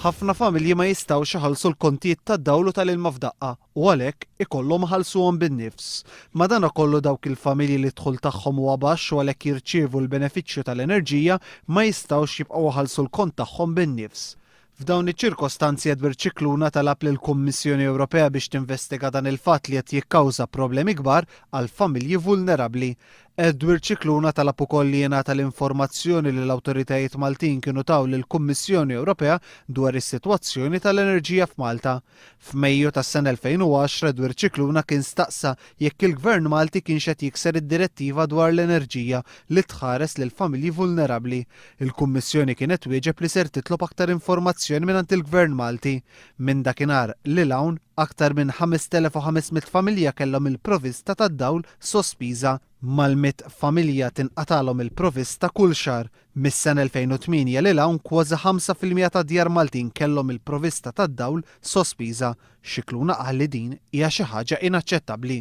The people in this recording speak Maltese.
Ħafna familji ma jistgħux iħallsu l-kontijiet tad-dawl u tal-ilma f'daqqa u għalhekk ikollhom iħallsuhom bin-nifs. Madankollu dawk il-familji li dħul tagħhom huwa baxx u għalhekk jirċievu l-benefiċċju tal-enerġija ma jistgħux jibqgħu iħallsu l-kont tagħhom bin-nifs. F'dawn iċ-ċirkostanzi Edward Cicluna talab lill-Kummissjoni Ewropea biex tinvestiga dan il-fatt li qed jikkawża problemi kbar għal familji vulnerabbli. Edward Cicluna talab ukoll li jingħata l-informazzjoni li l-awtoritajiet Maltin kienu taw lill-Kummissjoni Ewropea dwar is-sitwazzjoni tal-enerġija f'Malta. F'Mejju tas-sena 2010 Edward Cicluna kien staqsa jekk il-Gvern Malti kienx qed jikser id-direttiva dwar l-enerġija li tħares lil familji vulnerabbli. Il-Kummissjoni kienet twieġeb li ser titlob aktar informazzjoni mingħand il-Gvern Malti. Minn dakinhar lil hawn aktar minn 5500 familja kellhom il-provista tad-dawl sospiża mal-100 familja tinqatalhom il-provista kull xahar. Mis-sena 2008 lil hawn kważi 5% ta' djar Maltin kellhom il-provista tad-dawl sospiża. Cicluna qal li din hija xi ħaġa inaċċettabbli.